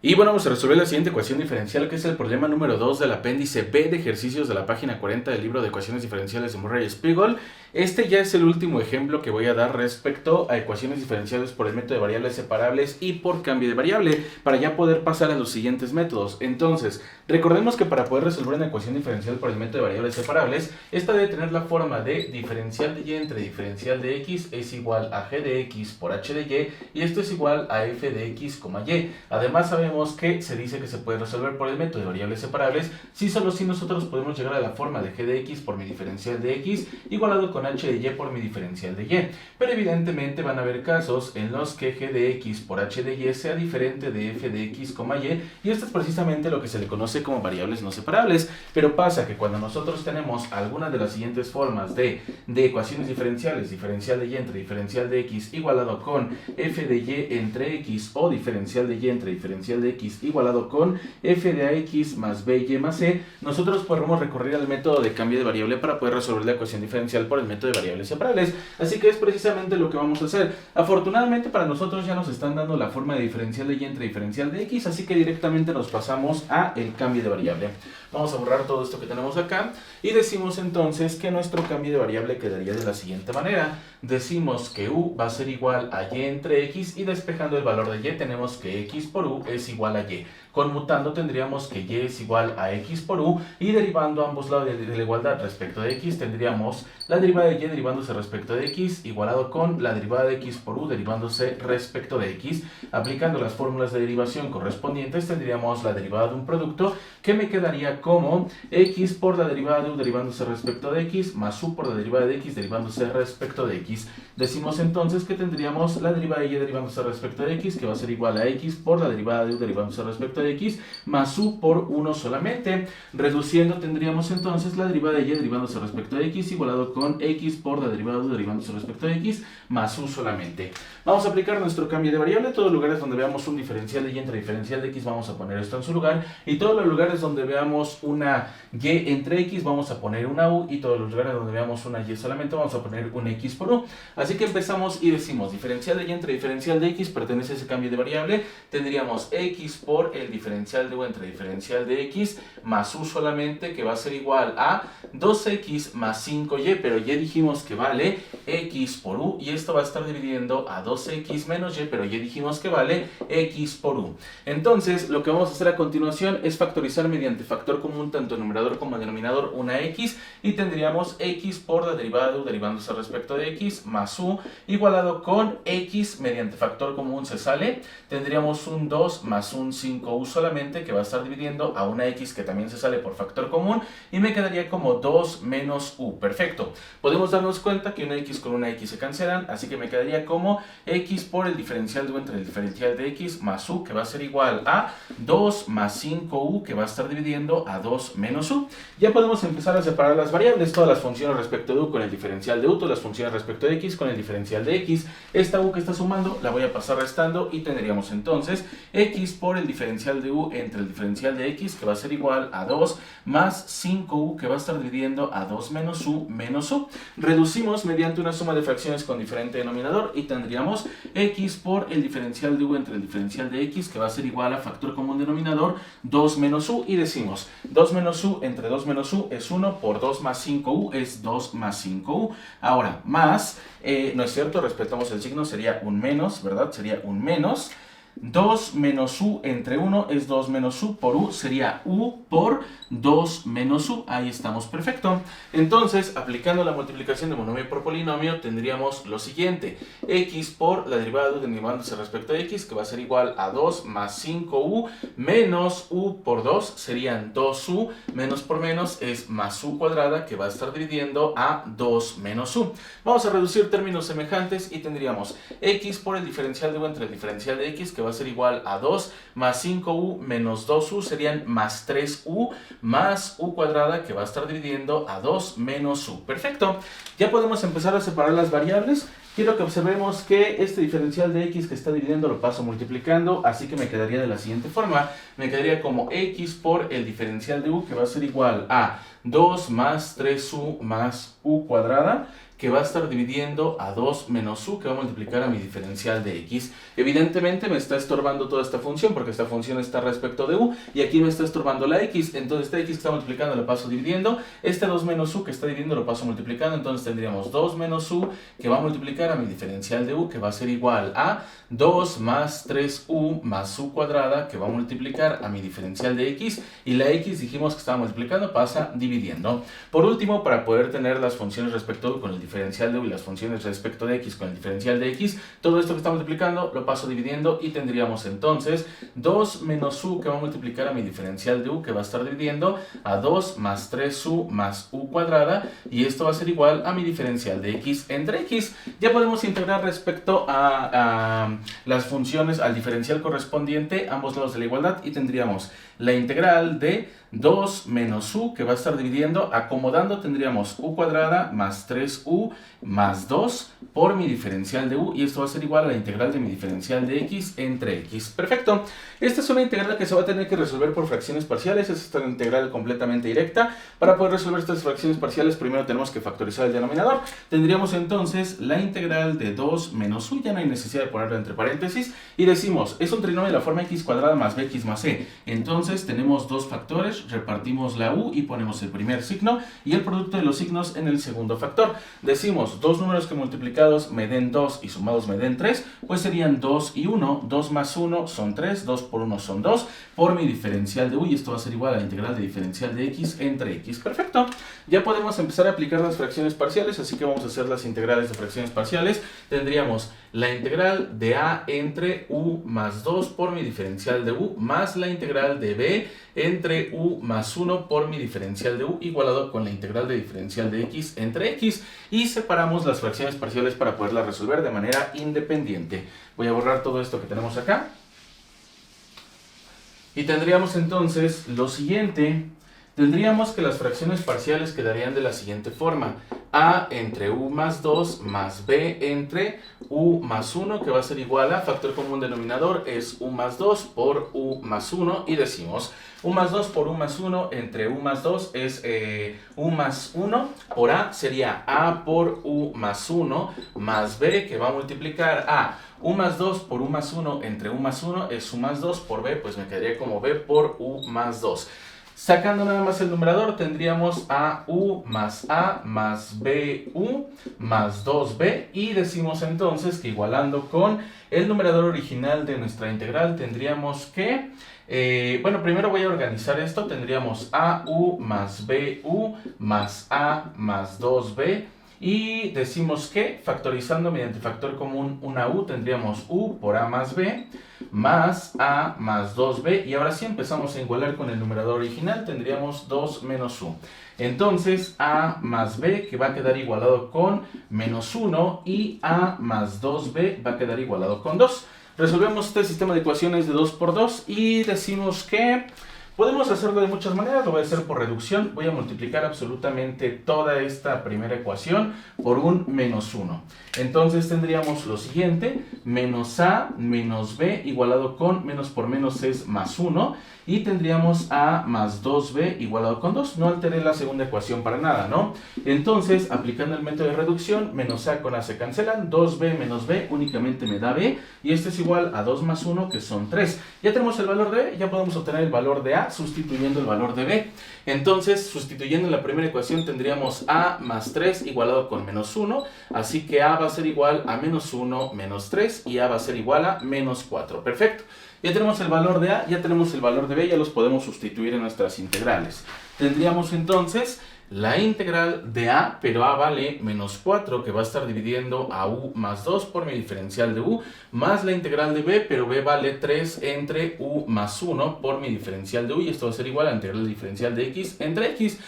Y bueno, vamos a resolver la siguiente ecuación diferencial, que es el problema número 2 del apéndice B de ejercicios de la página 40 del libro de ecuaciones diferenciales de Murray y Spiegel. Este ya es el último ejemplo que voy a dar respecto a ecuaciones diferenciales por el método de variables separables y por cambio de variable, para ya poder pasar a los siguientes métodos. Entonces, recordemos que para poder resolver una ecuación diferencial por el método de variables separables, esta debe tener la forma de diferencial de y entre diferencial de x es igual a g de x por h de y esto es igual a f de x, y. Además, sabemos que se dice que se puede resolver por el método de variables separables si solo si nosotros podemos llegar a la forma de g de x por mi diferencial de x igualado con h de y por mi diferencial de y. Pero evidentemente van a haber casos en los que g de x por h de y sea diferente de f de x, y esto es precisamente lo que se le conoce como variables no separables. Pero pasa que cuando nosotros tenemos alguna de las siguientes formas de ecuaciones diferenciales, diferencial de y entre diferencial de x igualado con f de y entre x o diferencial de y entre diferencial de x igualado con f de ax más by más c, nosotros podemos recurrir al método de cambio de variable para poder resolver la ecuación diferencial por el método de variables separables. Así que es precisamente lo que vamos a hacer. Afortunadamente para nosotros ya nos están dando la forma de diferencial de y entre diferencial de x, así que directamente nos pasamos a el cambio de variable. Vamos a borrar todo esto que tenemos acá y decimos entonces que nuestro cambio de variable quedaría de la siguiente manera. Decimos que u va a ser igual a y entre x, y despejando el valor de y tenemos que x por u es igual a y. Conmutando tendríamos que y es igual a x por u, y derivando ambos lados de la igualdad respecto de x tendríamos la derivada de y derivándose respecto de x igualado con la derivada de x por u derivándose respecto de x. Aplicando las fórmulas de derivación correspondientes tendríamos la derivada de un producto que me quedaría como x por la derivada de u derivándose respecto de x más u por la derivada de x derivándose respecto de x. Decimos entonces que tendríamos la derivada de y derivándose respecto de x, que va a ser igual a x por la derivada de u derivándose respecto de x más u por 1 solamente. Reduciendo tendríamos entonces la derivada de y derivándose respecto de x igualado con x por la derivada de u derivándose respecto de x más u solamente. Vamos a aplicar nuestro cambio de variable. Todos los lugares donde veamos un diferencial de y entre diferencial de x vamos a poner esto en su lugar, y todos los lugares donde veamos una y entre x vamos a poner una u, y todos los lugares donde veamos una y solamente vamos a poner un x por u. Así que empezamos y decimos diferencial de y entre diferencial de x pertenece a ese cambio de variable. Tendríamos x por el diferencial de u entre diferencial de x más u solamente, que va a ser igual a 2x más 5y, pero y dijimos que vale x por u, y esto va a estar dividiendo a 2x menos y, pero y dijimos que vale x por u. Entonces lo que vamos a hacer a continuación es factorizar mediante factor común tanto numerador como denominador una x, y tendríamos x por la derivada de u derivándose respecto de x más u igualado con x mediante factor común se sale, tendríamos un 2 más un 5u solamente, que va a estar dividiendo a una x que también se sale por factor común, y me quedaría como 2 menos u. Perfecto. Podemos darnos cuenta que una x con una x se cancelan, así que me quedaría como x por el diferencial de u entre el diferencial de x más u, que va a ser igual a 2 más 5u, que va a estar dividiendo a 2 menos u. Ya podemos empezar a separar las variables, todas las funciones respecto de u con el diferencial de u, todas las funciones respecto de x con el diferencial de x. Esta u que está sumando la voy a pasar restando, y tendríamos entonces x por el diferencial de u entre el diferencial de x, que va a ser igual a 2 más 5u, que va a estar dividiendo a 2 menos u menos u. Reducimos mediante una suma de fracciones con diferente denominador, y tendríamos x por el diferencial de u entre el diferencial de x, que va a ser igual a factor común denominador 2 menos u, y decimos 2 menos u entre 2 menos u es 1 por 2 más 5u es 2 más 5u. Ahora, más, no es cierto, respetamos el signo, sería un menos, ¿verdad? Sería un menos. 2 menos u entre 1 es 2 menos u por u, sería u por 2 menos u. Ahí estamos, perfecto. Entonces, aplicando la multiplicación de monomio por polinomio, tendríamos lo siguiente: x por la derivada de u derivándose respecto de x, que va a ser igual a 2 más 5u menos u por 2, serían 2u, menos por menos es más u cuadrada, que va a estar dividiendo a 2 menos u. Vamos a reducir términos semejantes y tendríamos x por el diferencial de u entre el diferencial de x, que va a ser igual a 2 más 5u menos 2u, serían más 3u más u cuadrada, que va a estar dividiendo a 2 menos u. Perfecto. Ya podemos empezar a separar las variables. Quiero que observemos que este diferencial de x que está dividiendo lo paso multiplicando, así que me quedaría de la siguiente forma. Me quedaría como x por el diferencial de u, que va a ser igual a 2 más 3u más u cuadrada, que va a estar dividiendo a 2 menos u, que va a multiplicar a mi diferencial de x. Evidentemente me está estorbando toda esta función, porque esta función está respecto de u, y aquí me está estorbando la x, entonces esta x que está multiplicando lo paso dividiendo, este 2 menos u que está dividiendo lo paso multiplicando, entonces tendríamos 2 menos u, que va a multiplicar a mi diferencial de u, que va a ser igual a 2 más 3u más u cuadrada, que va a multiplicar a mi diferencial de x, y la x dijimos que estaba multiplicando, pasa dividiendo. Por último, para poder tener las funciones respecto de u con el diferencial de u y las funciones respecto de x con el diferencial de x, todo esto que está multiplicando lo paso dividiendo y tendríamos entonces 2 menos u que va a multiplicar a mi diferencial de u, que va a estar dividiendo a 2 más 3u más u cuadrada, y esto va a ser igual a mi diferencial de x entre x. Ya podemos integrar respecto a las funciones al diferencial correspondiente ambos lados de la igualdad, y tendríamos la integral de 2 menos u, que va a estar dividiendo, acomodando tendríamos u cuadrada más 3u más 2 por mi diferencial de u, y esto va a ser igual a la integral de mi diferencial de x entre x. Perfecto. Esta es una integral que se va a tener que resolver por fracciones parciales. Es una integral completamente directa. Para poder resolver estas fracciones parciales, primero tenemos que factorizar el denominador. Tendríamos entonces la integral de 2 menos u, ya no hay necesidad de ponerlo entre paréntesis, y decimos, es un trinomio de la forma x cuadrada más bx más c. Entonces tenemos dos factores, repartimos la u y ponemos el primer signo y el producto de los signos en el segundo factor. Decimos, dos números que multiplicados me den 2 y sumados me den 3, pues serían 2 y 1, 2 más 1 son 3, 2 por 1 son 2, por mi diferencial de u, y esto va a ser igual a la integral de diferencial de x entre x. Perfecto. Ya podemos empezar a aplicar las fracciones parciales, así que vamos a hacer las integrales de fracciones parciales. Tendríamos la integral de a entre u más 2 por mi diferencial de u, más la integral de b entre u más 1 por mi diferencial de u, igualado con la integral de diferencial de x entre x, y separamos las fracciones parciales para poderlas resolver de manera independiente. Voy a borrar todo esto que tenemos acá. Y tendríamos entonces lo siguiente. Tendríamos que las fracciones parciales quedarían de la siguiente forma: a entre u más 2 más b entre u más 1, que va a ser igual a, factor común denominador es u más 2 por u más 1, y decimos u más 2 por u más 1 entre u más 2 es u más 1 por a, sería a por u más 1 más b, que va a multiplicar a u más 2 por u más 1 entre u más 1 es u más 2 por b, pues me quedaría como b por u más 2. Sacando nada más el numerador, tendríamos a u más bu más 2b, y decimos entonces que igualando con el numerador original de nuestra integral tendríamos que, bueno, primero voy a organizar esto. Tendríamos a u más bu más a más 2b, y decimos que factorizando mediante factor común una u tendríamos u por a más b más a más 2b, y ahora sí empezamos a igualar con el numerador original. Tendríamos 2 menos u. Entonces a más b, que va a quedar igualado con menos 1, y a más 2b va a quedar igualado con 2. Resolvemos este sistema de ecuaciones de 2 por 2 y decimos que podemos hacerlo de muchas maneras. Lo voy a hacer por reducción. Voy a multiplicar absolutamente toda esta primera ecuación por un menos 1. Entonces tendríamos lo siguiente: menos a menos b igualado con menos por menos es más 1. Y tendríamos a más 2b igualado con 2. No alteré la segunda ecuación para nada, ¿no? Entonces, aplicando el método de reducción, menos a con a se cancelan. 2b menos b únicamente me da b. Y esto es igual a 2 más 1, que son 3. Ya tenemos el valor de b. Ya podemos obtener el valor de a sustituyendo el valor de b. Entonces, sustituyendo en la primera ecuación, tendríamos a más 3 igualado con menos 1. Así que a va a ser igual a menos 1 menos 3. Y a va a ser igual a menos 4. Perfecto. Ya tenemos el valor de a, ya tenemos el valor de b, ya los podemos sustituir en nuestras integrales. Tendríamos entonces la integral de a, pero a vale menos 4, que va a estar dividiendo a u más 2 por mi diferencial de u, más la integral de b, pero b vale 3 entre u más 1 por mi diferencial de u, y esto va a ser igual a la integral diferencial de x entre x.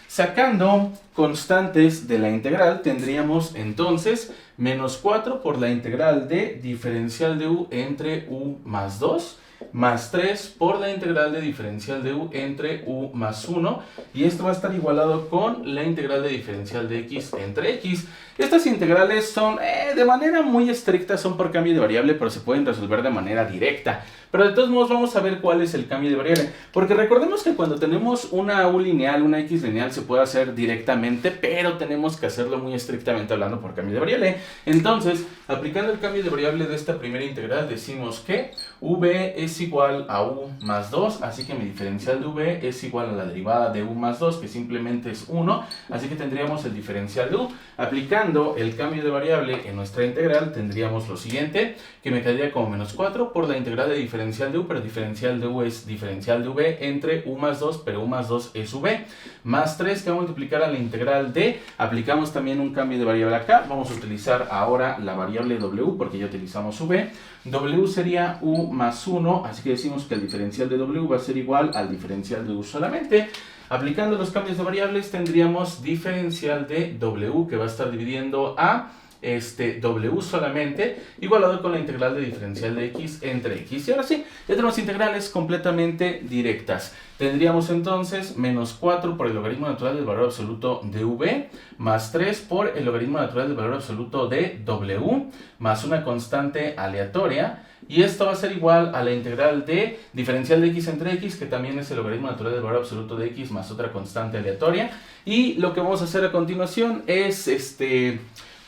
Sacando constantes de la integral, tendríamos entonces menos 4 por la integral de diferencial de u entre u más 2, más 3 por la integral de diferencial de u entre u más 1. Y esto va a estar igualado con la integral de diferencial de x entre x. Estas integrales son, de manera muy estricta, son por cambio de variable, pero se pueden resolver de manera directa. Pero de todos modos vamos a ver cuál es el cambio de variable. Porque recordemos que cuando tenemos una u lineal, una x lineal, se puede hacer directamente, pero tenemos que hacerlo muy estrictamente hablando por cambio de variable. Entonces, aplicando el cambio de variable de esta primera integral, decimos que v es igual a u más 2, así que mi diferencial de v es igual a la derivada de u más 2, que simplemente es 1, así que tendríamos el diferencial de u. Aplicando el cambio de variable en nuestra integral, tendríamos lo siguiente, que me quedaría como menos 4 por la integral de diferencial de u, pero diferencial de u es diferencial de v entre u más 2, pero u más 2 es v, más 3 que va a multiplicar a la integral de, aplicamos también un cambio de variable acá, vamos a utilizar ahora la variable w, porque ya utilizamos v, w sería u más 1, así que decimos que el diferencial de w va a ser igual al diferencial de u solamente. Aplicando los cambios de variables tendríamos diferencial de w, que va a estar dividiendo a w solamente, igualado con la integral de diferencial de x entre x. Y ahora sí, ya tenemos integrales completamente directas. Tendríamos entonces menos 4 por el logaritmo natural del valor absoluto de v, más 3 por el logaritmo natural del valor absoluto de w, más una constante aleatoria. Y esto va a ser igual a la integral de diferencial de x entre x, que también es el logaritmo natural del valor absoluto de x más otra constante aleatoria. Y lo que vamos a hacer a continuación es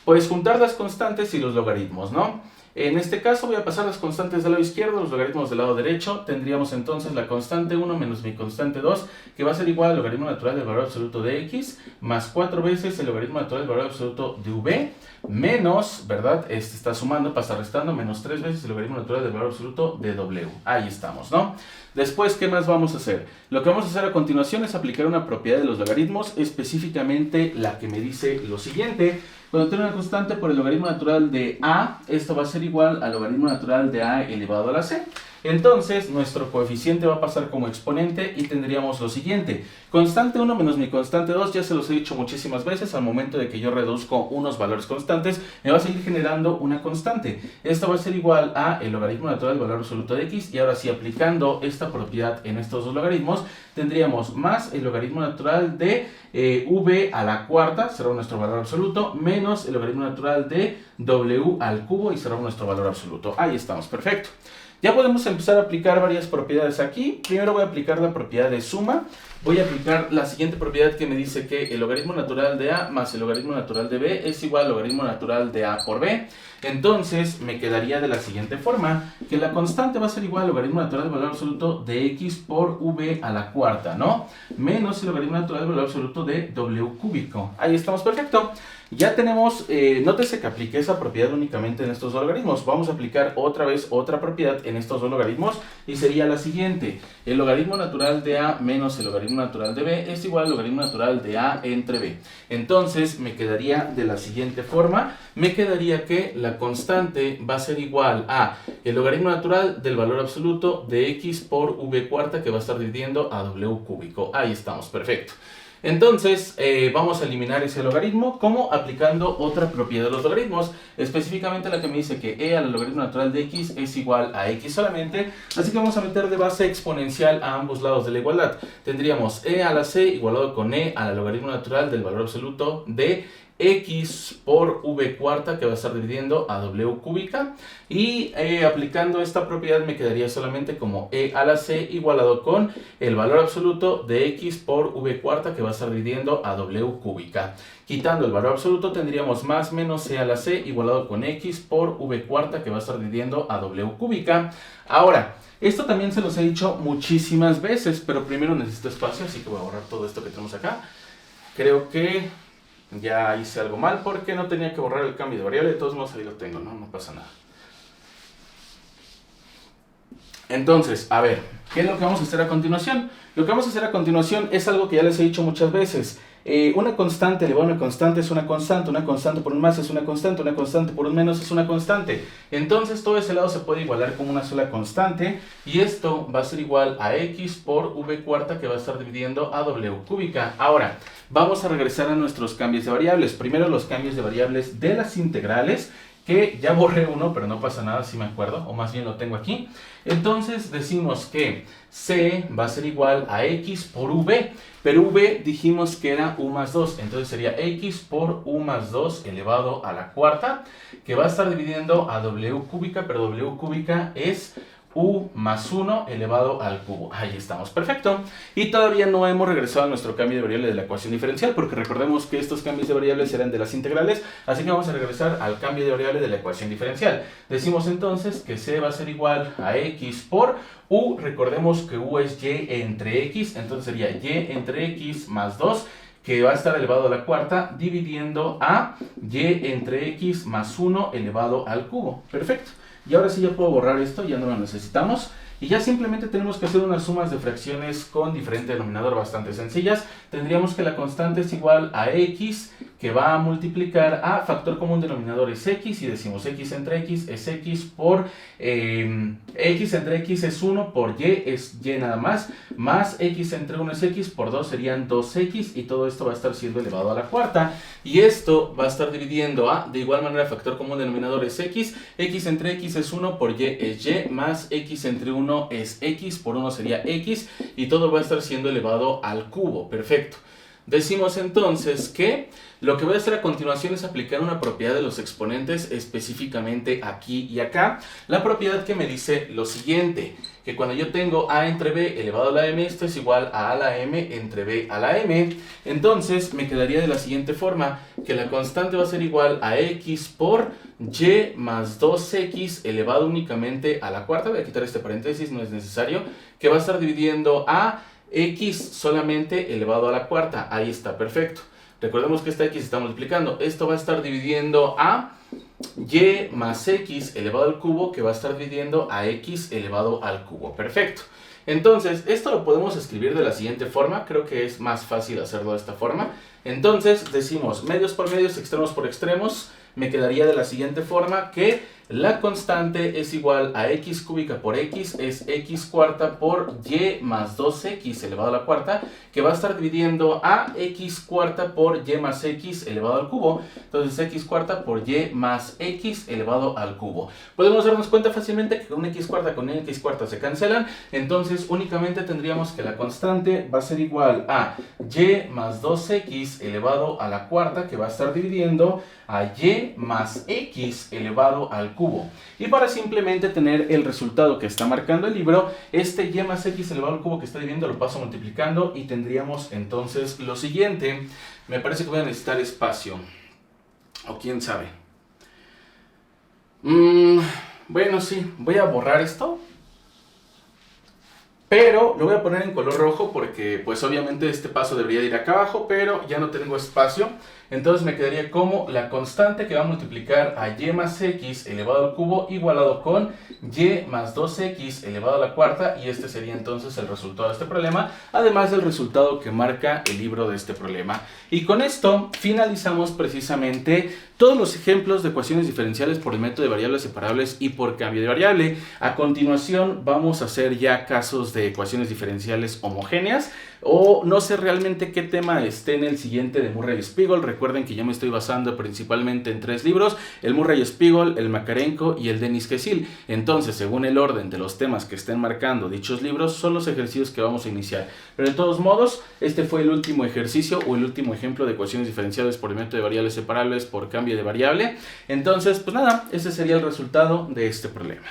pues juntar las constantes y los logaritmos, ¿no? En este caso voy a pasar las constantes del lado izquierdo, los logaritmos del lado derecho. Tendríamos entonces la constante 1 menos mi constante 2, que va a ser igual al logaritmo natural del valor absoluto de x, más 4 veces el logaritmo natural del valor absoluto de v, menos, ¿verdad? Está sumando, pasa restando, menos 3 veces el logaritmo natural del valor absoluto de w. Ahí estamos, ¿no? Después, ¿qué más vamos a hacer? Lo que vamos a hacer a continuación es aplicar una propiedad de los logaritmos, específicamente la que me dice lo siguiente. Cuando tengo una constante por el logaritmo natural de a, esto va a ser igual al logaritmo natural de a elevado a la c. Entonces, nuestro coeficiente va a pasar como exponente y tendríamos lo siguiente. Constante 1 menos mi constante 2, ya se los he dicho muchísimas veces, al momento de que yo reduzco unos valores constantes, me va a seguir generando una constante. Esto va a ser igual a el logaritmo natural del valor absoluto de x, y ahora sí, aplicando esta propiedad en estos dos logaritmos, tendríamos más el logaritmo natural de v a la cuarta, será nuestro valor absoluto, menos el logaritmo natural de w al cubo, y será nuestro valor absoluto. Ahí estamos, perfecto. Ya podemos empezar a aplicar varias propiedades aquí. Primero voy a aplicar la propiedad de suma. Voy a aplicar la siguiente propiedad que me dice que el logaritmo natural de a más el logaritmo natural de b es igual al logaritmo natural de a por b. Entonces me quedaría de la siguiente forma, que la constante va a ser igual al logaritmo natural del valor absoluto de x por v a la cuarta, ¿no? Menos el logaritmo natural del valor absoluto de w cúbico. Ahí estamos, perfecto. Ya tenemos, nótese que apliqué esa propiedad únicamente en estos dos logaritmos. Vamos a aplicar otra vez otra propiedad en estos dos logaritmos y sería la siguiente. El logaritmo natural de a menos el logaritmo natural de b es igual al logaritmo natural de a entre b. Entonces me quedaría de la siguiente forma. Me quedaría que la constante va a ser igual a el logaritmo natural del valor absoluto de x por v cuarta, que va a estar dividiendo a w cúbico. Ahí estamos, perfecto. Entonces, vamos a eliminar ese logaritmo, como aplicando otra propiedad de los logaritmos, específicamente la que me dice que e al logaritmo natural de x es igual a x solamente, así que vamos a meter de base exponencial a ambos lados de la igualdad. Tendríamos e a la c igualado con e al logaritmo natural del valor absoluto de x por v cuarta, que va a estar dividiendo a w cúbica, y aplicando esta propiedad me quedaría solamente como e a la c igualado con el valor absoluto de x por v cuarta, que va a estar dividiendo a w cúbica. Quitando el valor absoluto tendríamos más menos e a la c igualado con x por v cuarta, que va a estar dividiendo a w cúbica. Ahora, esto también se los he dicho muchísimas veces, pero primero necesito espacio, así que voy a borrar todo esto que tenemos acá. Creo que ya hice algo mal porque no tenía que borrar el cambio de variable. De todos modos ahí lo tengo, no pasa nada. Entonces, a ver, ¿qué es lo que vamos a hacer a continuación? Lo que vamos a hacer a continuación es algo que ya les he dicho muchas veces. Una constante elevada a una constante es una constante por un más es una constante por un menos es una constante. Entonces todo ese lado se puede igualar con una sola constante, y esto va a ser igual a x por v cuarta, que va a estar dividiendo a w cúbica. Ahora, vamos a regresar a nuestros cambios de variables. Primero los cambios de variables de las integrales, que ya borré uno, pero no pasa nada si me acuerdo, o más bien lo tengo aquí. Entonces decimos que C va a ser igual a X por V, pero V dijimos que era U más 2, entonces sería X por U más 2 elevado a la cuarta, que va a estar dividiendo a W cúbica, pero W cúbica es U más 1 elevado al cubo. Ahí estamos, perfecto. Y todavía no hemos regresado a nuestro cambio de variable de la ecuación diferencial, porque recordemos que estos cambios de variables eran de las integrales, así que vamos a regresar al cambio de variable de la ecuación diferencial. Decimos entonces que C va a ser igual a X por U, recordemos que U es Y entre X, entonces sería Y entre X más 2, que va a estar elevado a la cuarta, dividiendo a Y entre X más 1 elevado al cubo. Perfecto. Y ahora sí ya puedo borrar esto, ya no lo necesitamos. Y ya simplemente tenemos que hacer unas sumas de fracciones con diferente denominador bastante sencillas. Tendríamos que la constante es igual a X, que va a multiplicar a factor común denominador es X, y decimos X entre X es X por X entre X es 1 por Y es Y nada más X entre 1 es X por 2 serían 2X, y todo esto va a estar siendo elevado a la cuarta. Y esto va a estar dividiendo a, de igual manera, factor común denominador es X entre X es 1 por Y es Y, más X entre 1 es X, por 1 sería X, y todo va a estar siendo elevado al cubo. Perfecto. Decimos entonces que lo que voy a hacer a continuación es aplicar una propiedad de los exponentes, específicamente aquí y acá. La propiedad que me dice lo siguiente, que cuando yo tengo a entre b elevado a la m, esto es igual a la m entre b a la m. Entonces me quedaría de la siguiente forma, que la constante va a ser igual a x por y más 2x elevado únicamente a la cuarta. Voy a quitar este paréntesis, no es necesario, que va a estar dividiendo a x solamente elevado a la cuarta. Ahí está, perfecto. Recordemos que esta x está multiplicando. Esto va a estar dividiendo a y más x elevado al cubo, que va a estar dividiendo a x elevado al cubo. Perfecto. Entonces, esto lo podemos escribir de la siguiente forma. Creo que es más fácil hacerlo de esta forma. Entonces, decimos medios por medios, extremos por extremos. Me quedaría de la siguiente forma, que la constante es igual a x cúbica por x, es x cuarta por y más 2x elevado a la cuarta, que va a estar dividiendo a x cuarta por y más x elevado al cubo. Entonces x cuarta por y más x elevado al cubo. Podemos darnos cuenta fácilmente que un x cuarta con x cuarta se cancelan, entonces únicamente tendríamos que la constante va a ser igual a y más 2x elevado a la cuarta, que va a estar dividiendo a y más x elevado al cubo. Y para simplemente tener el resultado que está marcando el libro, este y más x elevado al cubo que está dividiendo lo paso multiplicando, y tendríamos entonces lo siguiente. Me parece que voy a necesitar espacio, o quién sabe. Bueno, sí, voy a borrar esto, pero lo voy a poner en color rojo porque pues obviamente este paso debería ir acá abajo, pero ya no tengo espacio. Entonces me quedaría como la constante que va a multiplicar a y más x elevado al cubo igualado con y más 2x elevado a la cuarta, y este sería entonces el resultado de este problema, además del resultado que marca el libro de este problema. Y con esto finalizamos precisamente todos los ejemplos de ecuaciones diferenciales por el método de variables separables y por cambio de variable. A continuación vamos a hacer ya casos de ecuaciones diferenciales homogéneas, o no sé realmente qué tema esté en el siguiente de Murray-Spiegel. Recuerden que yo me estoy basando principalmente en 3 libros, el Murray-Spiegel, el Makarenko y el Denis Kecil. Entonces, según el orden de los temas que estén marcando dichos libros, son los ejercicios que vamos a iniciar. Pero de todos modos, este fue el último ejercicio o el último ejemplo de ecuaciones diferenciales por el método de variables separables por cambio de variable. Entonces, pues nada, ese sería el resultado de este problema.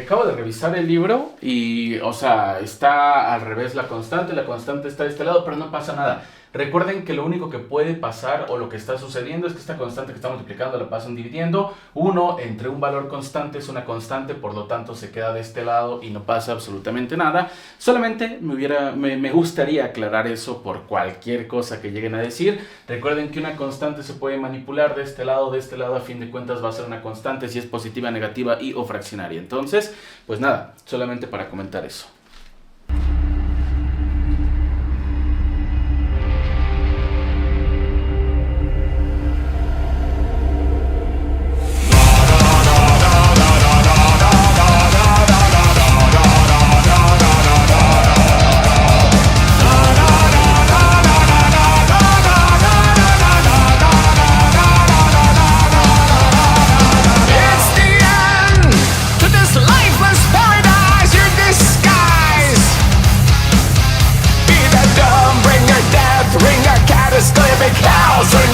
Acabo de revisar el libro y, o sea, está al revés la constante está de este lado, pero no pasa nada. Recuerden que lo único que puede pasar o lo que está sucediendo es que esta constante que está multiplicando la pasan dividiendo. 1 entre un valor constante es una constante, por lo tanto se queda de este lado y no pasa absolutamente nada. Solamente me gustaría aclarar eso por cualquier cosa que lleguen a decir. Recuerden que una constante se puede manipular de este lado, a fin de cuentas va a ser una constante si es positiva, negativa y o fraccionaria. Entonces, pues nada, solamente para comentar eso.